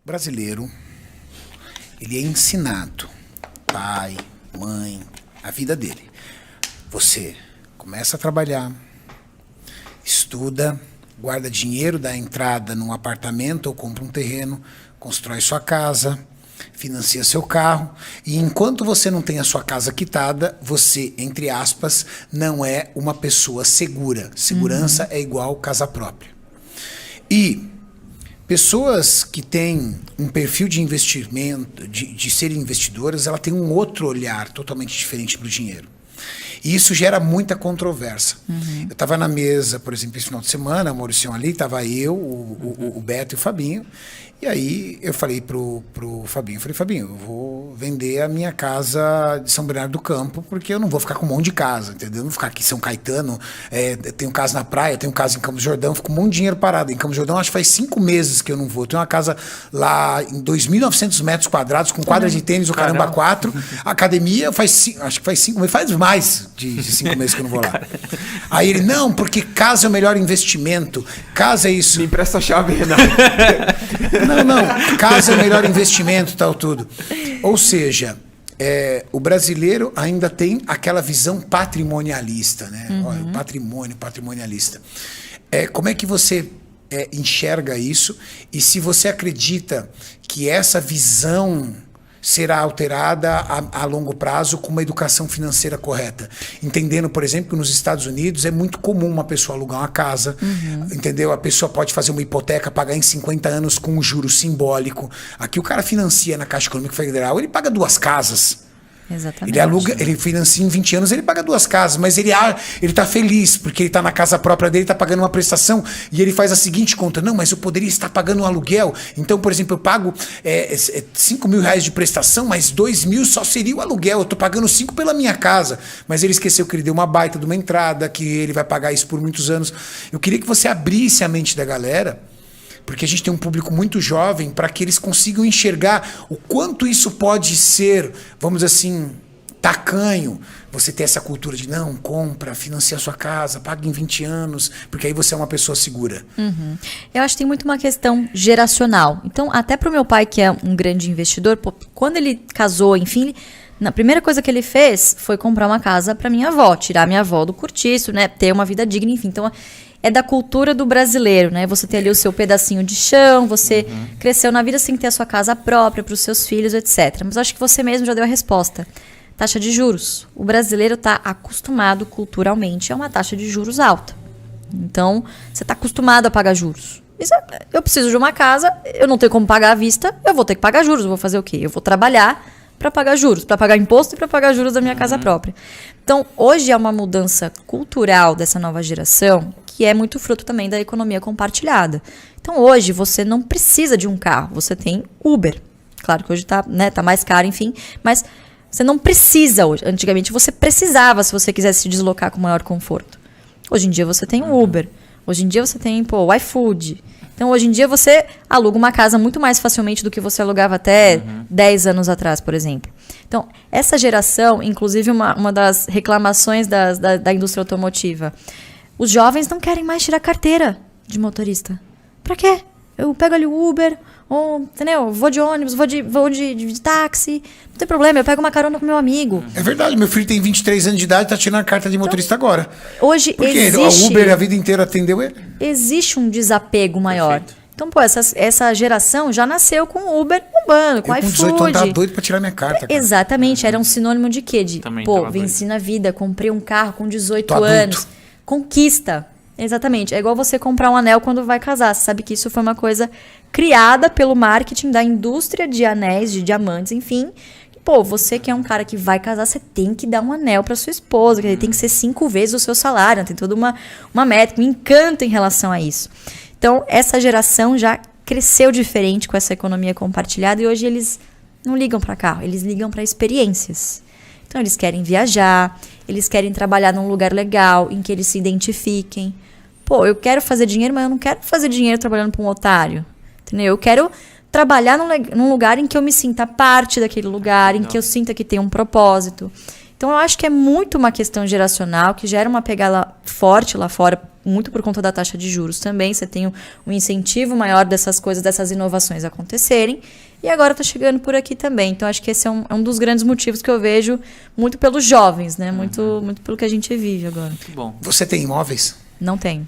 O brasileiro, ele é ensinado, pai, mãe, a vida dele. Você começa a trabalhar, estuda, guarda dinheiro, dá entrada num apartamento ou compra um terreno, constrói sua casa, financia seu carro, e enquanto você não tem a sua casa quitada, você, entre aspas, não é uma pessoa segura. Segurança é igual casa própria. E pessoas que têm um perfil de investimento, de serem investidoras, ela tem um outro olhar totalmente diferente para o dinheiro. E isso gera muita controvérsia. Eu estava na mesa, por exemplo, esse final de semana, a Mauricião ali, estava eu, o Beto e o Fabinho. E aí eu falei pro Fabinho, Fabinho, eu vou vender a minha casa de São Bernardo do Campo, porque eu não vou ficar com um monte de casa, entendeu? Eu não vou ficar aqui em São Caetano, tenho casa na praia, tenho casa em Campos do Jordão, fico com um monte de dinheiro parado. Em Campos do Jordão acho que faz 5 meses que eu não vou. Eu tenho uma casa lá em 2.900 metros quadrados, com quadra de tênis, o caramba 4. Academia acho que faz 5 meses, faz mais de 5 meses que eu não vou lá. Aí ele, não, porque casa é o melhor investimento, casa é isso. Me empresta a chave, Renato. Não, casa é o melhor investimento, tal, tudo. Ou seja, o brasileiro ainda tem aquela visão patrimonialista, né? Olha, o patrimonialista. Como é que você enxerga isso? E se você acredita que essa visão será alterada a longo prazo com uma educação financeira correta? Entendendo, por exemplo, que nos Estados Unidos é muito comum uma pessoa alugar uma casa, entendeu? A pessoa pode fazer uma hipoteca, pagar em 50 anos com um juro simbólico. Aqui o cara financia na Caixa Econômica Federal, ele paga 2 casas. Exatamente. Ele financia em 20 anos, ele paga 2 casas, mas ele tá feliz, porque ele tá na casa própria dele, tá pagando uma prestação, e ele faz a seguinte conta, não, mas eu poderia estar pagando um aluguel, então, por exemplo, eu pago 5 mil reais de prestação, mas 2 mil só seria o aluguel, eu tô pagando 5 pela minha casa, mas ele esqueceu que ele deu uma baita de uma entrada, que ele vai pagar isso por muitos anos. Eu queria que você abrisse a mente da galera, porque a gente tem um público muito jovem, para que eles consigam enxergar o quanto isso pode ser, vamos dizer assim, tacanho. Você ter essa cultura de não, compra, financia a sua casa, paga em 20 anos, porque aí você é uma pessoa segura. Eu acho que tem muito uma questão geracional. Então, até para o meu pai, que é um grande investidor, quando ele casou, enfim, a primeira coisa que ele fez foi comprar uma casa para minha avó, tirar minha avó do cortiço, né, ter uma vida digna, enfim. Então, é da cultura do brasileiro, né? Você tem ali o seu pedacinho de chão, você cresceu na vida sem ter a sua casa própria para os seus filhos, etc. Mas acho que você mesmo já deu a resposta. Taxa de juros. O brasileiro está acostumado culturalmente a uma taxa de juros alta. Então, você está acostumado a pagar juros. Eu preciso de uma casa, eu não tenho como pagar à vista, eu vou ter que pagar juros. Eu vou fazer o quê? Eu vou trabalhar para pagar juros, para pagar imposto e para pagar juros da minha casa própria. Então, hoje é uma mudança cultural dessa nova geração que é muito fruto também da economia compartilhada. Então, hoje, você não precisa de um carro, você tem Uber. Claro que hoje está, né, tá mais caro, enfim, mas você não precisa hoje. Antigamente, você precisava se você quisesse se deslocar com maior conforto. Hoje em dia, você tem o Uber. Hoje em dia, você tem o iFood. Então, hoje em dia, você aluga uma casa muito mais facilmente do que você alugava até 10 anos atrás, por exemplo. Então, essa geração, inclusive uma das reclamações da indústria automotiva, os jovens não querem mais tirar carteira de motorista. Pra quê? Eu pego ali o Uber, ou, entendeu? Vou de ônibus, vou de táxi. Não tem problema, eu pego uma carona com meu amigo. É verdade, meu filho tem 23 anos de idade e tá tirando a carta de motorista agora. Hoje porque existe... a Uber a vida inteira atendeu ele. Existe um desapego maior. Perfeito. Então, essa geração já nasceu com o Uber urbano, com iFood. Com 18 anos tava doido pra tirar minha carta, cara. Exatamente, era um sinônimo de quê? De, Também venci na vida, comprei um carro com 18 Tô anos. adulto. Conquista. Exatamente. É igual você comprar um anel quando vai casar. Você sabe que isso foi uma coisa criada pelo marketing da indústria de anéis, de diamantes, enfim. Você que é um cara que vai casar, você tem que dar um anel para sua esposa, que tem que ser 5 vezes o seu salário, tem toda uma métrica, um encanto em relação a isso. Então, essa geração já cresceu diferente com essa economia compartilhada e hoje eles não ligam para carro, eles ligam para experiências. Então, eles querem viajar, eles querem trabalhar num lugar legal, em que eles se identifiquem. Eu quero fazer dinheiro, mas eu não quero fazer dinheiro trabalhando para um otário. Entendeu? Eu quero trabalhar num lugar em que eu me sinta parte daquele lugar, em que eu sinta que tem um propósito. Então eu acho que é muito uma questão geracional, que gera uma pegada forte lá fora, muito por conta da taxa de juros também. Você tem um incentivo maior dessas coisas, dessas inovações acontecerem. E agora está chegando por aqui também. Então acho que esse é um dos grandes motivos que eu vejo muito pelos jovens, né? Muito pelo que a gente vive agora. Muito bom. Você tem imóveis? Não tenho.